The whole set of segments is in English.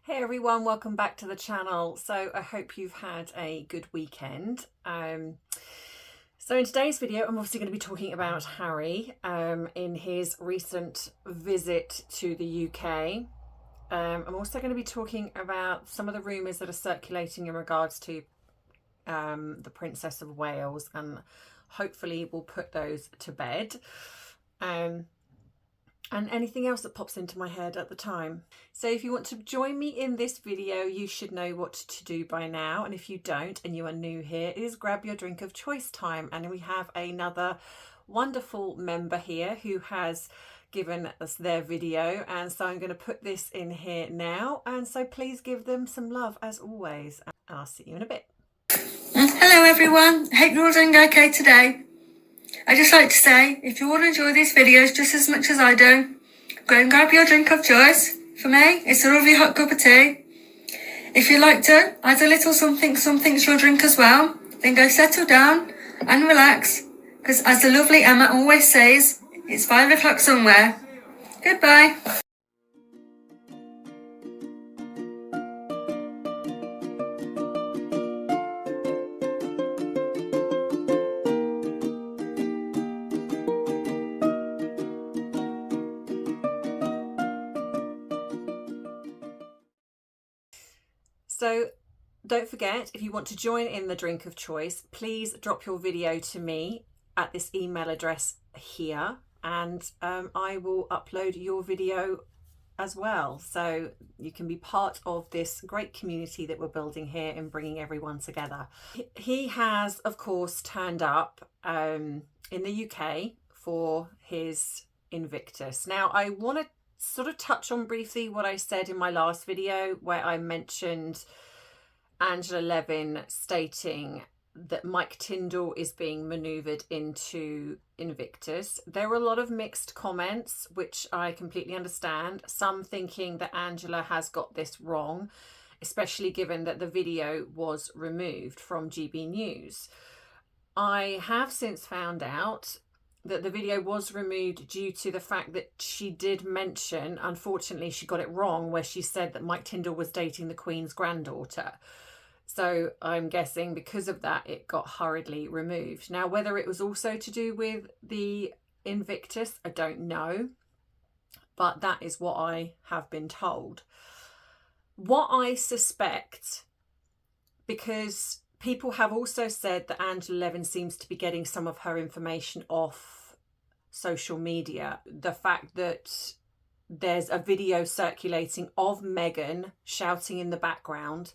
Hey everyone, welcome back to the channel. So I hope you've had a good weekend. So in today's video, I'm obviously going to be talking about Harry in his recent visit to the UK. I'm also going to be talking about some of the rumours that are circulating in regards to the Princess of Wales, and hopefully we'll put those to bed. And anything else that pops into my head at the time. So if you want to join me in this video, you should know what to do by now. And if you don't and you are new here, it is grab your drink of choice time. And we have another wonderful member here who has given us their video. And so I'm going to put this in here now. And so please give them some love as always. And I'll see you in a bit. Hello everyone, hope you're all doing okay today. I'd just like to say, if you want to enjoy these videos just as much as I do, go and grab your drink of choice. For me, it's a lovely hot cup of tea. If you like to add a little something to your drink as well, then go settle down and relax, because as the lovely Emma always says, it's 5 o'clock somewhere. Goodbye. So don't forget, if you want to join in the drink of choice, please drop your video to me at this email address here, and I will upload your video as well. So you can be part of this great community that we're building here and bringing everyone together. He has, of course, turned up in the UK for his Invictus. Now, I want to sort of touch on briefly what I said in my last video, where I mentioned Angela Levin stating that Mike Tindall is being manoeuvred into Invictus. There were a lot of mixed comments, which I completely understand. Some thinking that Angela has got this wrong, especially given that the video was removed from GB News. I have since found out that the video was removed due to the fact that she did mention, unfortunately she got it wrong, where she said that Mike Tindall was dating the Queen's granddaughter. So I'm guessing because of that it got hurriedly removed. Now, whether it was also to do with the Invictus, I don't know, but that is what I have been told. What I suspect, because people have also said that Angela Levin seems to be getting some of her information off social media. The fact that there's a video circulating of Meghan shouting in the background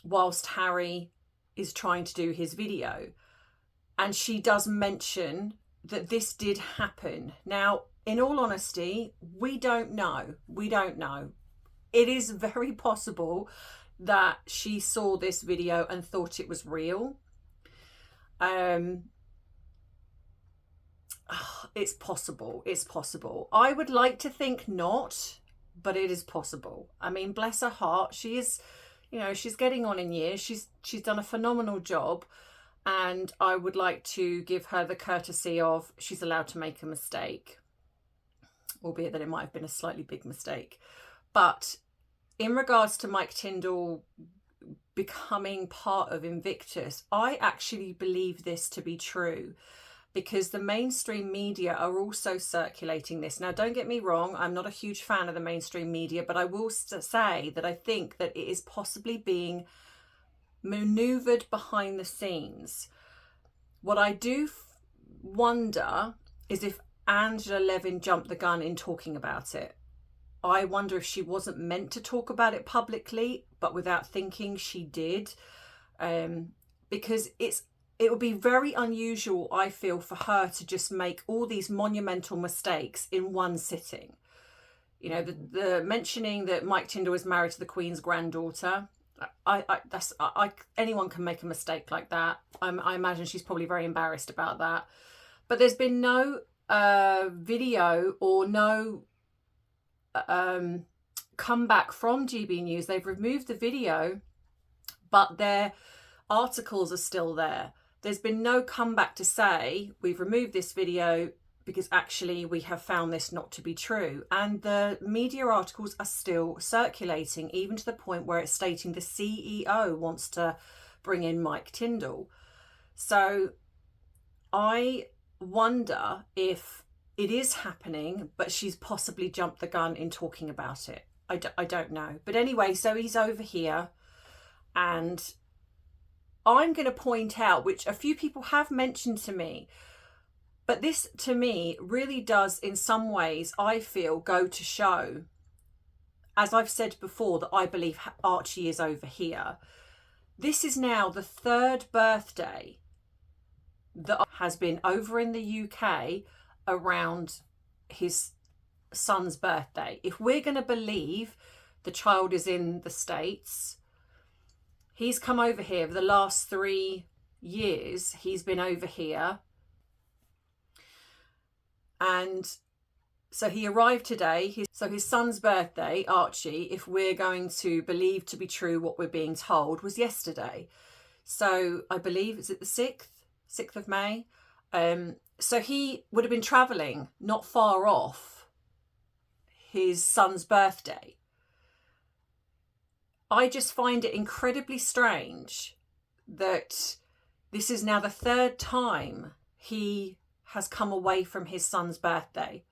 whilst Harry is trying to do his video. And she does mention that this did happen. Now, in all honesty, we don't know. We don't know. It is very possible that she saw this video and thought it was real. It's possible. It's possible. I would like to think not, but it is possible. I mean, bless her heart. She is, you know, she's getting on in years. She's done a phenomenal job, and I would like to give her the courtesy of she's allowed to make a mistake, albeit that it might have been a slightly big mistake. But in regards to Mike Tindall becoming part of Invictus, I actually believe this to be true, because the mainstream media are also circulating this. Now, don't get me wrong, I'm not a huge fan of the mainstream media, but I will say that I think that it is possibly being manoeuvred behind the scenes. What I do wonder is if Angela Levin jumped the gun in talking about it. I wonder if she wasn't meant to talk about it publicly, but without thinking she did, because it would be very unusual, I feel, for her to just make all these monumental mistakes in one sitting. You know, the mentioning that Mike Tindall is married to the Queen's granddaughter. Anyone can make a mistake like that. I imagine she's probably very embarrassed about that. But there's been no video or no comeback from GB News. They've removed the video, but their articles are still there. There's been no comeback to say, we've removed this video, because actually we have found this not to be true. And the media articles are still circulating, even to the point where it's stating the CEO wants to bring in Mike Tyndall. So I wonder if it is happening, but she's possibly jumped the gun in talking about it. I don't know. But anyway, so he's over here, and I'm going to point out, which a few people have mentioned to me, but this to me really does, in some ways, I feel, go to show, as I've said before, that I believe Archie is over here. This is now the third birthday that has been over in the UK around his son's birthday. If we're going to believe the child is in the States, he's come over here for the last 3 years. He's been over here. And so he arrived today. So his son's birthday, Archie, if we're going to believe to be true what we're being told, was yesterday. So I believe, is it the 6th of May? So he would have been travelling not far off his son's birthday. I just find it incredibly strange that this is now the third time he has come away from his son's birthday.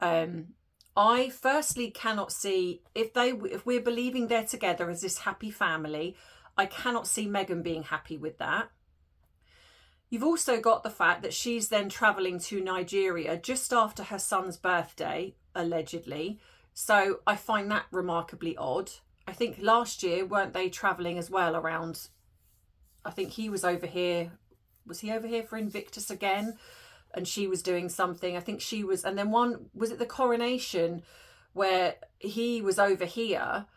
I firstly cannot see, if we're believing they're together as this happy family, I cannot see Meghan being happy with that. You've also got the fact that she's then travelling to Nigeria just after her son's birthday, allegedly. So I find that remarkably odd. I think last year, weren't they travelling as well around, I think he was over here. Was he over here for Invictus again? And she was doing something. I think she was, and then was it the coronation where he was over here,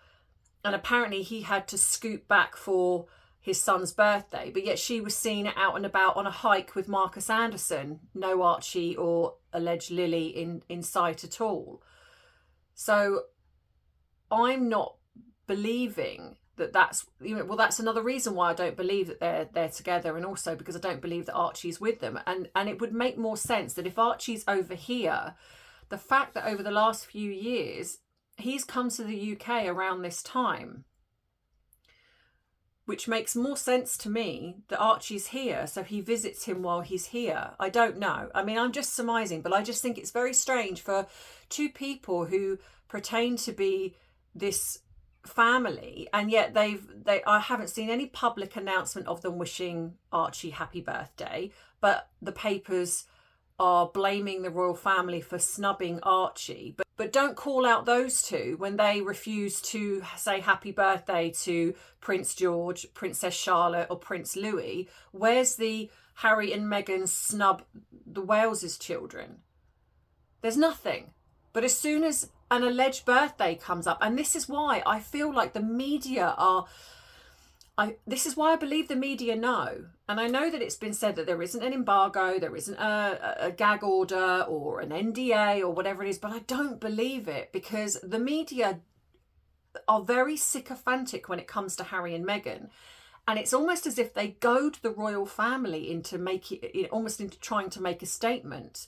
and apparently he had to scoot back for his son's birthday, but yet she was seen out and about on a hike with Marcus Anderson. No Archie or alleged Lily in sight at all. So I'm not believing that's, well, that's another reason why I don't believe that they're together, and also because I don't believe that Archie's with them. And it would make more sense that if Archie's over here, the fact that over the last few years he's come to the UK around this time, which makes more sense to me that Archie's here, so he visits him while he's here. I don't know. I mean, I'm just surmising, but I just think it's very strange for two people who pertain to be this family, and yet I haven't seen any public announcement of them wishing Archie happy birthday, but the papers are blaming the royal family for snubbing Archie, but don't call out those two when they refuse to say happy birthday to Prince George, Princess Charlotte or Prince Louis. Where's the Harry and Meghan snub the Wales's children? There's nothing. But as soon as an alleged birthday comes up, and this is why I feel like the media this is why I believe the media know. And I know that it's been said that there isn't an embargo, there isn't a gag order or an NDA or whatever it is, but I don't believe it, because the media are very sycophantic when it comes to Harry and Meghan. And it's almost as if they goad the royal family into trying to make a statement,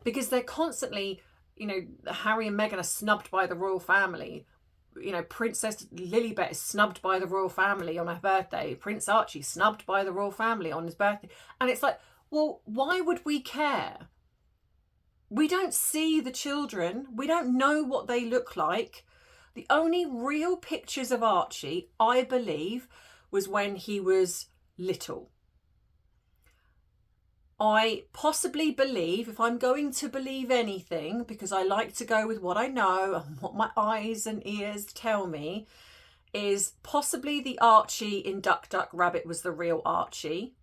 because they're constantly, Harry and Meghan are snubbed by the royal family. Princess Lilibet is snubbed by the royal family on her birthday. Prince Archie snubbed by the royal family on his birthday. And it's like, well, why would we care? We don't see the children. We don't know what they look like. The only real pictures of Archie, I believe, was when he was little. I possibly believe, if I'm going to believe anything, because I like to go with what I know and what my eyes and ears tell me, is possibly the Archie in Duck Duck Rabbit was the real Archie,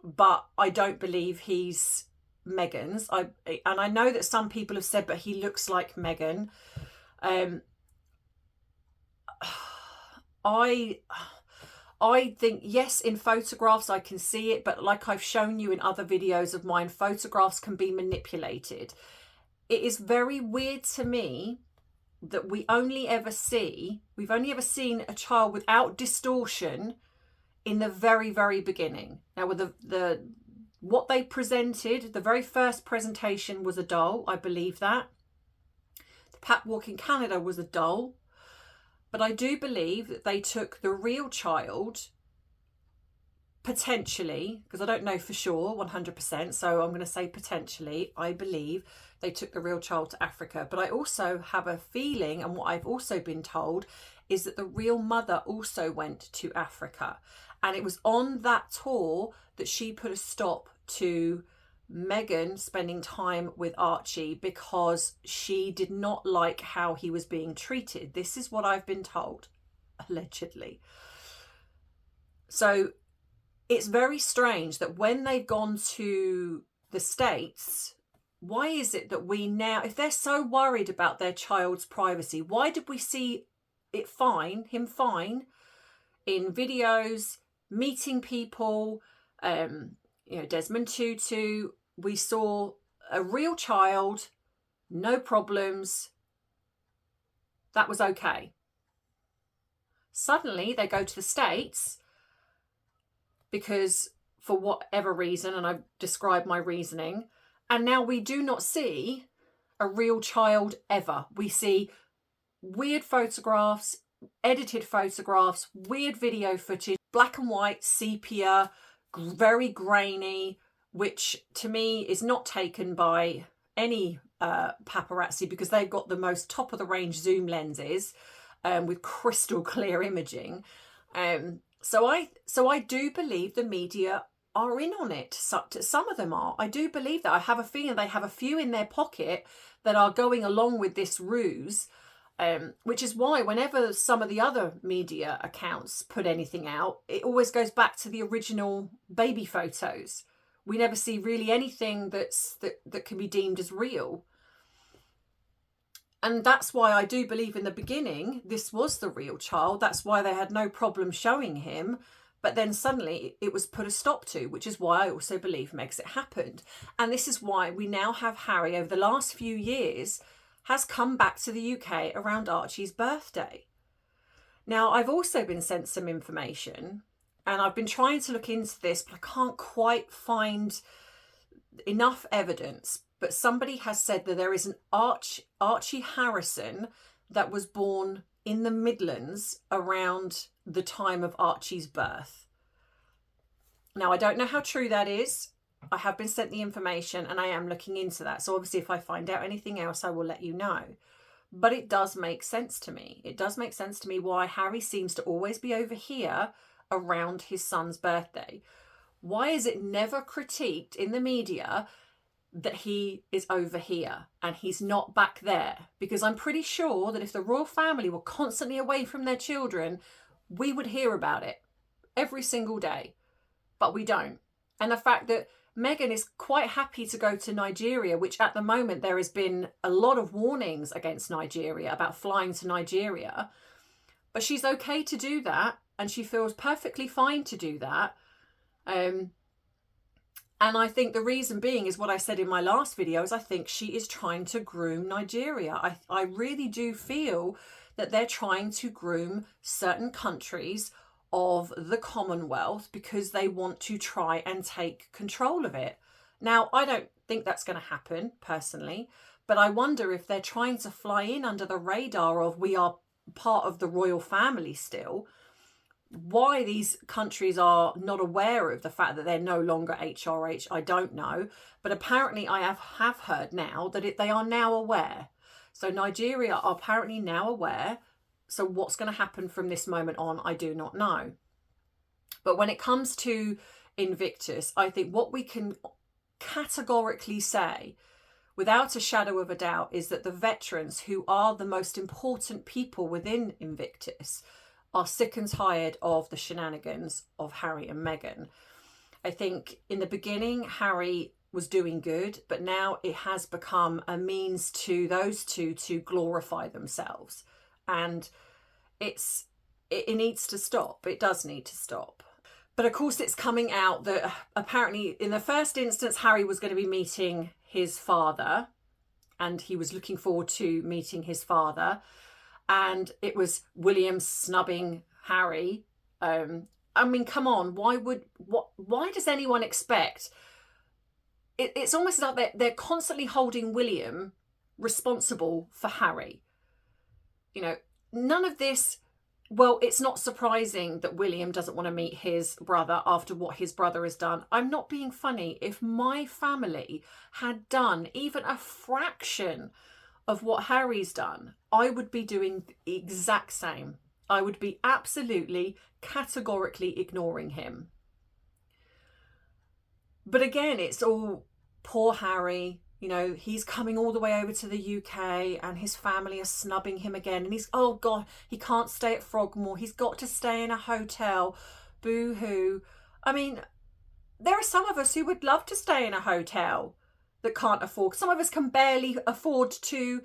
but I don't believe he's Meghan's. And I know that some people have said, but he looks like Meghan. I think, yes, in photographs I can see it, but like I've shown you in other videos of mine, photographs can be manipulated. It is very weird to me that we've only ever seen a child without distortion in the very, very beginning. Now, with the what they presented, the very first presentation was a doll. I believe that. The Pap Walk in Canada was a doll. But I do believe that they took the real child, potentially, because I don't know for sure 100%, so I'm going to say potentially, I believe they took the real child to Africa. But I also have a feeling, and what I've also been told, is that the real mother also went to Africa. And it was on that tour that she put a stop to Meghan spending time with Archie because she did not like how he was being treated. This is what I've been told, allegedly. So it's very strange that when they've gone to the States, why is it that we now, if they're so worried about their child's privacy, why did we see him fine in videos, meeting people, Desmond Tutu? We saw a real child, no problems. That was okay. Suddenly they go to the States because for whatever reason, and I've described my reasoning, and now we do not see a real child ever. We see weird photographs, edited photographs, weird video footage, black and white, sepia, very grainy, which to me is not taken by any paparazzi because they've got the most top of the range zoom lenses with crystal clear imaging. So I do believe the media are in on it. Some of them are. I do believe that. I have a feeling they have a few in their pocket that are going along with this ruse, which is why whenever some of the other media accounts put anything out, it always goes back to the original baby photos. We never see really anything that can be deemed as real. And that's why I do believe in the beginning this was the real child. That's why they had no problem showing him. But then suddenly it was put a stop to, which is why I also believe Megxit happened. And this is why we now have Harry, over the last few years, has come back to the UK around Archie's birthday. Now, I've also been sent some information, and I've been trying to look into this, but I can't quite find enough evidence. But somebody has said that there is an Archie Harrison that was born in the Midlands around the time of Archie's birth. Now, I don't know how true that is. I have been sent the information and I am looking into that. So obviously if I find out anything else, I will let you know. But it does make sense to me. It does make sense to me why Harry seems to always be over here around his son's birthday. Why is it never critiqued in the media that he is over here and he's not back there? Because I'm pretty sure that if the royal family were constantly away from their children, we would hear about it every single day. But we don't. And the fact that Meghan is quite happy to go to Nigeria, which at the moment there has been a lot of warnings against Nigeria about flying to Nigeria, but she's okay to do that and she feels perfectly fine to do that. And I think the reason being is what I said in my last video, is I think she is trying to groom Nigeria. I really do feel that they're trying to groom certain countries of the Commonwealth because they want to try and take control of it. Now, I don't think that's going to happen personally, but I wonder if they're trying to fly in under the radar of we are part of the royal family still. Why these countries are not aware of the fact that they're no longer HRH, I don't know. But apparently I have heard now that they are now aware. So Nigeria are apparently now aware. So what's going to happen from this moment on, I do not know. But when it comes to Invictus, I think what we can categorically say, without a shadow of a doubt, is that the veterans, who are the most important people within Invictus, are sick and tired of the shenanigans of Harry and Meghan. I think in the beginning, Harry was doing good, but now it has become a means to those two to glorify themselves. And it needs to stop. It does need to stop. But of course, it's coming out that apparently in the first instance, Harry was going to be meeting his father, and he was looking forward to meeting his father. And it was William snubbing Harry. I mean, come on, why does anyone expect it's almost like they're constantly holding William responsible for Harry. You know, none of this. Well, it's not surprising that William doesn't want to meet his brother after what his brother has done. I'm not being funny. If my family had done even a fraction of what Harry's done, I would be doing the exact same. I would be absolutely, categorically ignoring him. But again, it's all poor Harry. You know, he's coming all the way over to the UK and his family are snubbing him again. And he's, oh God, he can't stay at Frogmore. He's got to stay in a hotel. Boo-hoo. I mean, there are some of us who would love to stay in a hotel that can't afford. Some of us can barely afford to,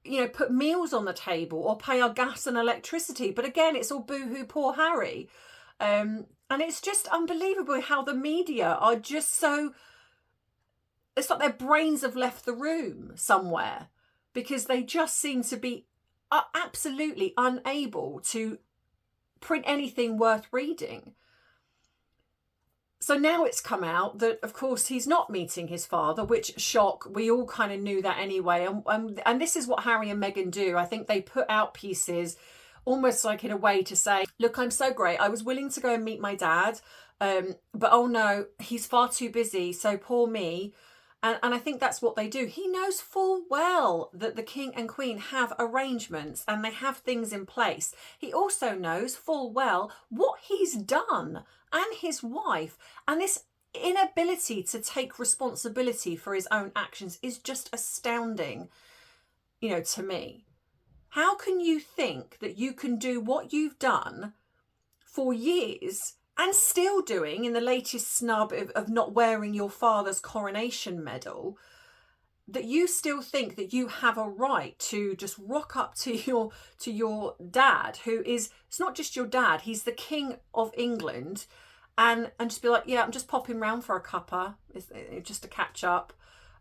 you know, put meals on the table or pay our gas and electricity. But again, it's all boo-hoo, poor Harry. And it's just unbelievable how the media are just so... It's like their brains have left the room somewhere, because they just seem to be absolutely unable to print anything worth reading. So now it's come out that, of course, he's not meeting his father, which, shock, we all kind of knew that anyway. And this is what Harry and Meghan do. I think they put out pieces almost like in a way to say, look, I'm so great. I was willing to go and meet my dad, but oh no, he's far too busy. So poor me. And I think that's what they do. He knows full well that the King and Queen have arrangements and they have things in place. He also knows full well what he's done, and his wife. And this inability to take responsibility for his own actions is just astounding, you know, to me. How can you think that you can do what you've done for years and still doing, in the latest snub of not wearing your father's coronation medal, that you still think that you have a right to just rock up to your dad, who is, it's not just your dad, he's the King of England, and just be like, yeah, I'm just popping round for a cuppa, just to catch up,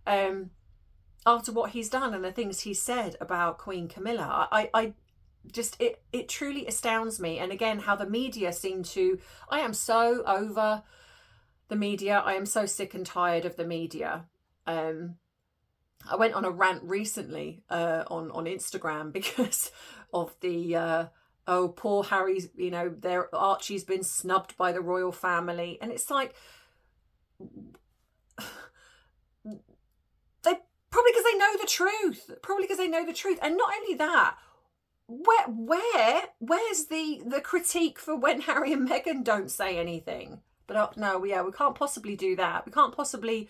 after what he's done and the things he said about Queen Camilla. I just, it truly astounds me. And again, how the media seem to, I am so over the media. I am so sick and tired of the media. I went on a rant recently on Instagram because of the oh, poor Harry's, you know, Archie's been snubbed by the royal family. And it's like, they probably because they know the truth. And not only that, where's the critique for when Harry and Meghan don't say anything? But no, yeah, we can't possibly do that. We can't possibly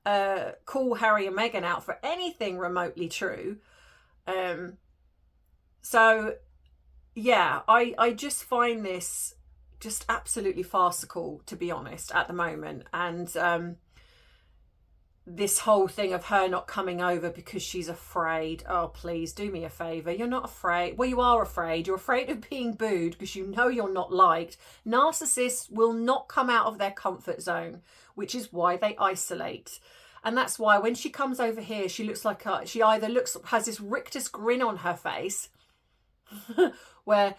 call Harry and Meghan out for anything remotely true. So yeah, I just find this just absolutely farcical, to be honest, at the moment. And this whole thing of her not coming over because she's afraid. Oh, please do me a favour. You're not afraid. Well, you are afraid. You're afraid of being booed because you know you're not liked. Narcissists will not come out of their comfort zone, which is why they isolate. And that's why when she comes over here, she looks like she either has this rictus grin on her face where,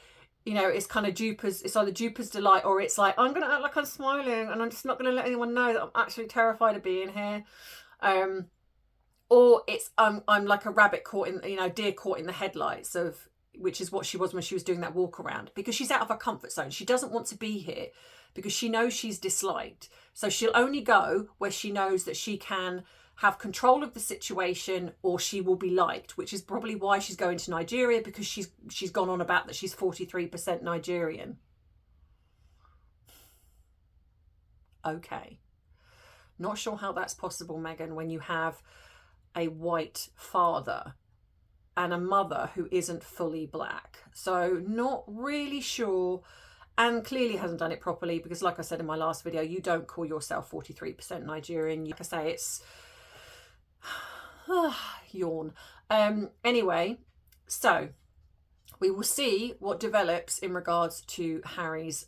you know, it's kind of it's either Duper's delight, or it's like, I'm going to act like I'm smiling and I'm just not going to let anyone know that I'm actually terrified of being here. Or it's, I'm like a rabbit caught in, you know, deer caught in the headlights, of which is what she was when she was doing that walk around, because she's out of her comfort zone. She doesn't want to be here because she knows she's disliked. So she'll only go where she knows that she can have control of the situation, or she will be liked, which is probably why she's going to Nigeria, because she's gone on about that she's 43% Nigerian. Okay. Not sure how that's possible, Meghan, when you have a white father and a mother who isn't fully black. So not really sure, and clearly hasn't done it properly, because like I said in my last video, you don't call yourself 43% Nigerian. Like I say, it's yawn. Anyway, so we will see what develops in regards to Harry's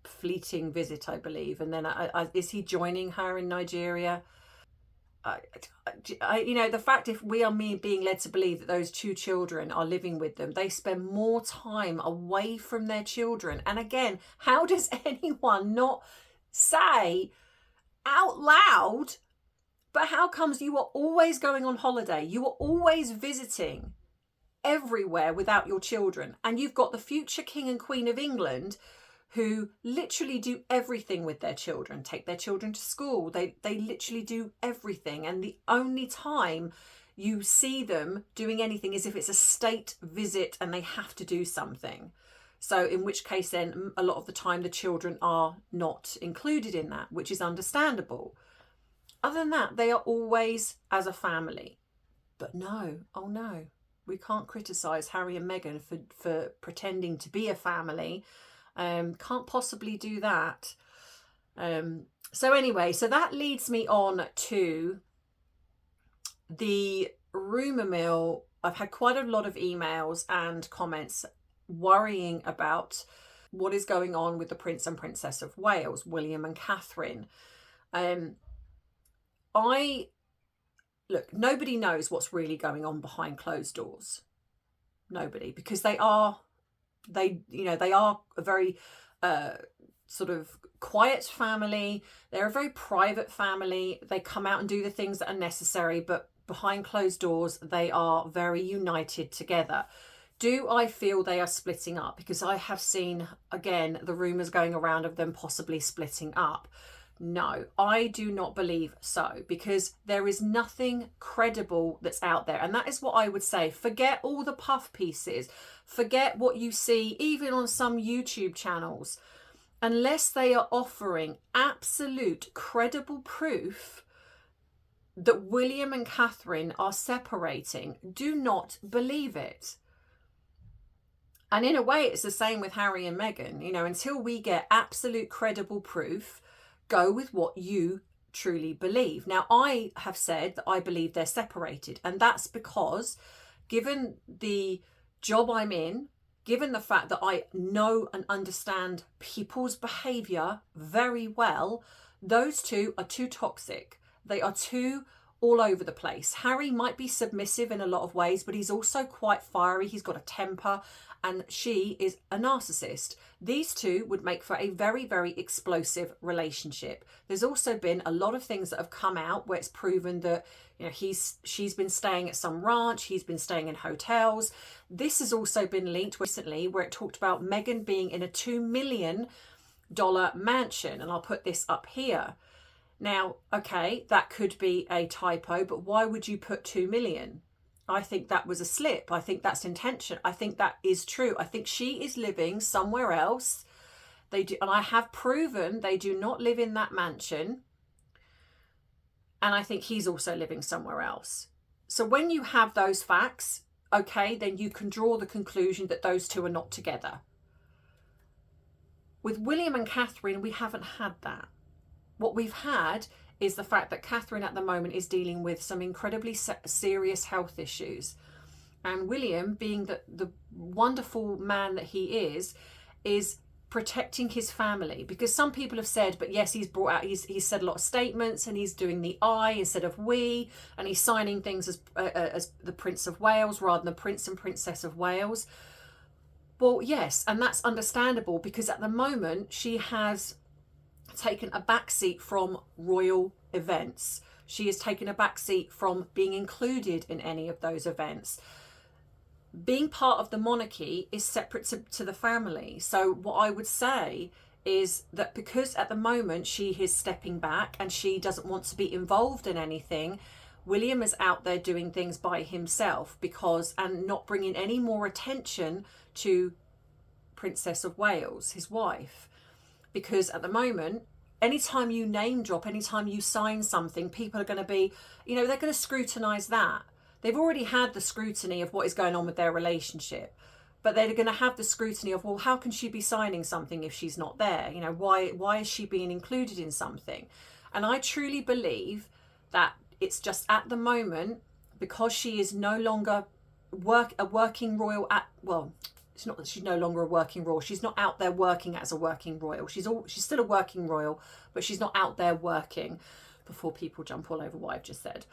fleeting visit, I believe. And then is he joining her in Nigeria? You know, the fact, if we are being led to believe that those two children are living with them, they spend more time away from their children. And again, how does anyone not say, out loud, but how comes you are always going on holiday? You are always visiting everywhere without your children. And you've got the future King and Queen of England who literally do everything with their children, take their children to school. They literally do everything. And the only time you see them doing anything is if it's a state visit and they have to do something. So in which case then a lot of the time the children are not included in that, which is understandable. Other than that, they are always as a family. But no, oh no, we can't criticise Harry and Meghan for pretending to be a family. Can't possibly do that. So anyway, so that leads me on to the rumour mill. I've had quite a lot of emails and comments worrying about what is going on with the Prince and Princess of Wales, William and Catherine. Look, nobody knows what's really going on behind closed doors. Nobody, because they are a very sort of quiet family. They're a very private family. They come out and do the things that are necessary, but behind closed doors, they are very united together. Do I feel they are splitting up? Because I have seen, again, the rumours going around of them possibly splitting up. No, I do not believe so, because there is nothing credible that's out there. And that is what I would say. Forget all the puff pieces. Forget what you see, even on some YouTube channels. Unless they are offering absolute credible proof that William and Catherine are separating, do not believe it. And in a way, it's the same with Harry and Meghan. You know, until we get absolute credible proof, go with what you truly believe. Now, I have said that I believe they're separated. And that's because, given the job I'm in, given the fact that I know and understand people's behaviour very well, those two are too toxic. They are too all over the place. Harry might be submissive in a lot of ways, but he's also quite fiery. He's got a temper, and she is a narcissist. These two would make for a very, very explosive relationship. There's also been a lot of things that have come out where it's proven that, you know, she's been staying at some ranch, he's been staying in hotels. This has also been linked recently where it talked about Meghan being in a $2 million mansion, and I'll put this up here. Now, okay, that could be a typo, but why would you put 2 million? I think that was a slip. I think that's intention. I think that is true. I think she is living somewhere else. They do, and I have proven they do not live in that mansion. And I think he's also living somewhere else. So when you have those facts, okay, then you can draw the conclusion that those two are not together. With William and Catherine, we haven't had that. What we've had is the fact that Catherine at the moment is dealing with some incredibly serious health issues. And William, being the wonderful man that he is protecting his family. Because some people have said, but yes, he's said a lot of statements, and he's doing the I instead of we, and he's signing things as the Prince of Wales rather than the Prince and Princess of Wales. Well, yes, and that's understandable, because at the moment she has taken a backseat from royal events. She has taken a backseat from being included in any of those events. Being part of the monarchy is separate to the family. So what I would say is that because at the moment she is stepping back and she doesn't want to be involved in anything, William is out there doing things by himself and not bringing any more attention to Princess of Wales, his wife. Because at the moment, anytime you name drop, anytime you sign something, people are going to be, they're going to scrutinise that. They've already had the scrutiny of what is going on with their relationship, but they're going to have the scrutiny of, well, how can she be signing something if she's not there? Why is she being included in something? And I truly believe that it's just at the moment, because she is no longer a working royal it's not that she's no longer a working royal. She's not out there working as a working royal. She's still a working royal, but she's not out there working, before people jump all over what I've just said.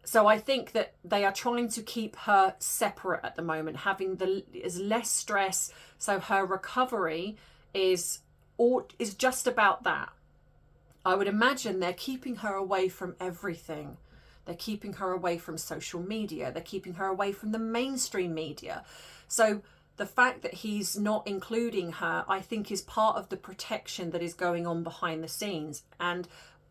So I think that they are trying to keep her separate at the moment, having is less stress. So her recovery is just about that. I would imagine they're keeping her away from everything. They're keeping her away from social media. They're keeping her away from the mainstream media. So the fact that he's not including her, I think, is part of the protection that is going on behind the scenes. And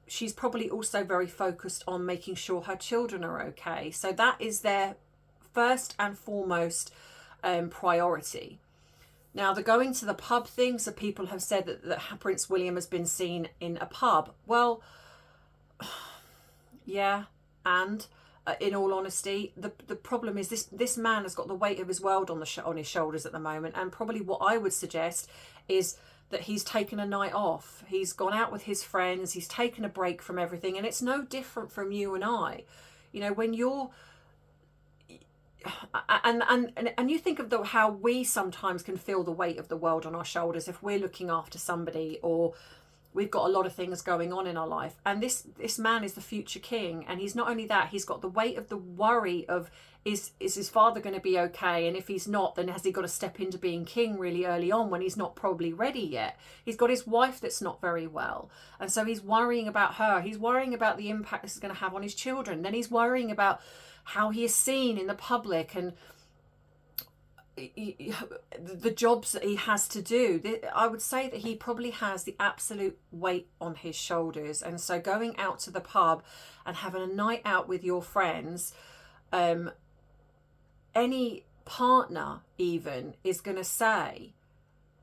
she's probably also very focused on making sure her children are okay. So that is their first and foremost priority. Now, the going to the pub thing, so people have said that Prince William has been seen in a pub. Well, yeah, and in all honesty, the problem is this man has got the weight of his world on his shoulders at the moment, and probably what I would suggest is that he's taken a night off. He's gone out with his friends. He's taken a break from everything, and it's no different from you and I. You know, when you're and you think of how we sometimes can feel the weight of the world on our shoulders if we're looking after somebody, or we've got a lot of things going on in our life. And this man is the future king, and he's not only that, he's got the weight of the worry of is his father going to be okay, and if he's not, then has he got to step into being king really early on when he's not probably ready yet. He's got his wife that's not very well, and so he's worrying about her. He's worrying about the impact this is going to have on his children. Then he's worrying about how he is seen in the public, and the jobs that he has to do. I would say that he probably has the absolute weight on his shoulders. And so going out to the pub and having a night out with your friends, any partner even is going to say,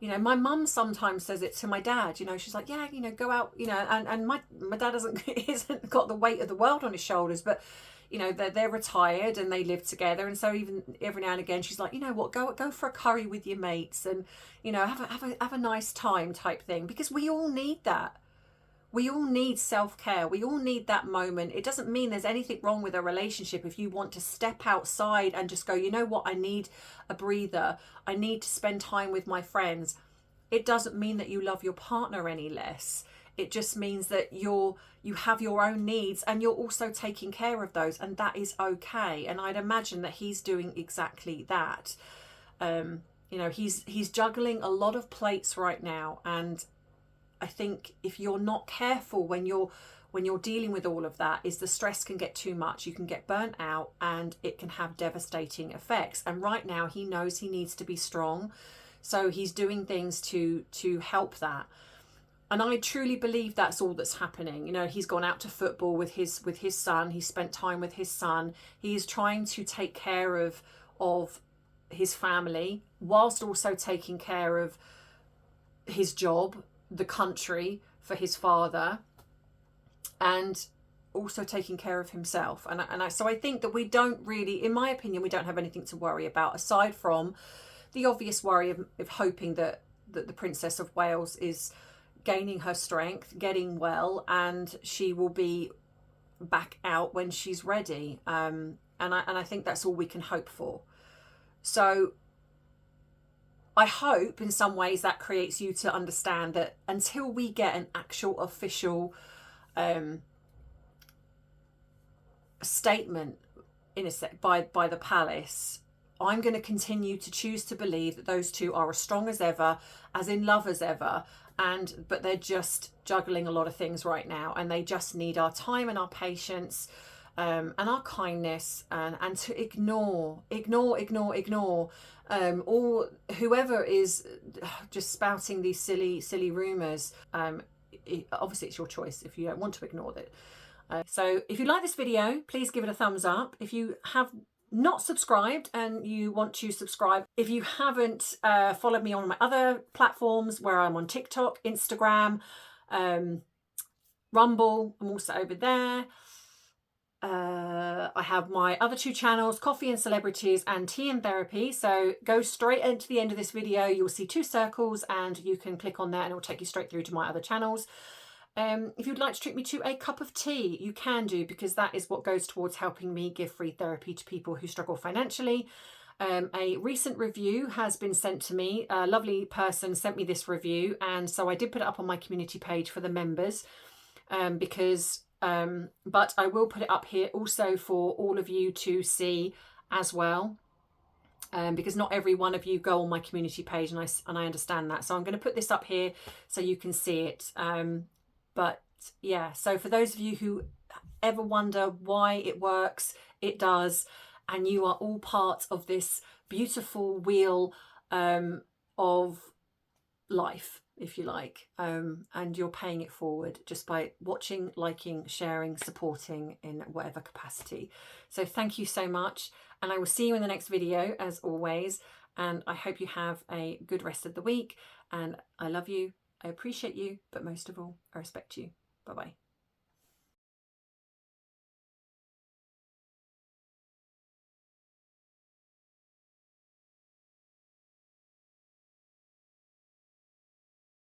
you know, my mum sometimes says it to my dad, you know, she's like, yeah, you know, go out, you know, and my dad isn't got the weight of the world on his shoulders, but you know, they're retired and they live together, and so even every now and again she's like, you know what, go for a curry with your mates, and you know, have a nice time type thing, because we all need that. We all need self-care. We all need that moment. It doesn't mean there's anything wrong with a relationship if you want to step outside and just go, you know what, I need a breather. I need to spend time with my friends. It doesn't mean that you love your partner any less. It just means that you have your own needs, and you're also taking care of those, and that is okay. And I'd imagine that he's doing exactly that. You know, he's juggling a lot of plates right now, and I think if you're not careful when you're dealing with all of that, is the stress can get too much. You can get burnt out, and it can have devastating effects. And right now he knows he needs to be strong, so he's doing things to help that. And I truly believe that's all that's happening. You know, he's gone out to football with his son. He's spent time with his son. He is trying to take care of his family, whilst also taking care of his job, the country, for his father, and also taking care of himself. So I think that we don't really, in my opinion, we don't have anything to worry about, aside from the obvious worry of hoping that the Princess of Wales is gaining her strength, getting well, and she will be back out when she's ready. And I think that's all we can hope for. So I hope in some ways that creates you to understand that until we get an actual official statement by the palace, I'm going to continue to choose to believe that those two are as strong as ever, as in love as ever, but they're just juggling a lot of things right now, and they just need our time and our patience, and our kindness, and to ignore all whoever is just spouting these silly rumours. Obviously it's your choice if you don't want to ignore it. So if you like this video, please give it a thumbs up. If you have not subscribed and you want to subscribe, if you haven't followed me on my other platforms, where I'm on TikTok, Instagram, Rumble, I'm also over there. I have my other two channels, Coffee and Celebrities and Tea and Therapy. So go straight into the end of this video, you'll see two circles, and you can click on that and it will take you straight through to my other channels. If you'd like to treat me to a cup of tea, you can do, because that is what goes towards helping me give free therapy to people who struggle financially. A recent review has been sent to me. A lovely person sent me this review, and so I did put it up on my community page for the members, but I will put it up here also for all of you to see as well, because not every one of you go on my community page, and I understand that. So I'm going to put this up here so you can see it. But Yeah, so for those of you who ever wonder why it works, it does, and you are all part of this beautiful wheel of life, if you like, and you're paying it forward just by watching, liking, sharing, supporting in whatever capacity. So thank you so much, and I will see you in the next video as always, and I hope you have a good rest of the week, and I love you, I appreciate you, but most of all I respect you. Bye bye.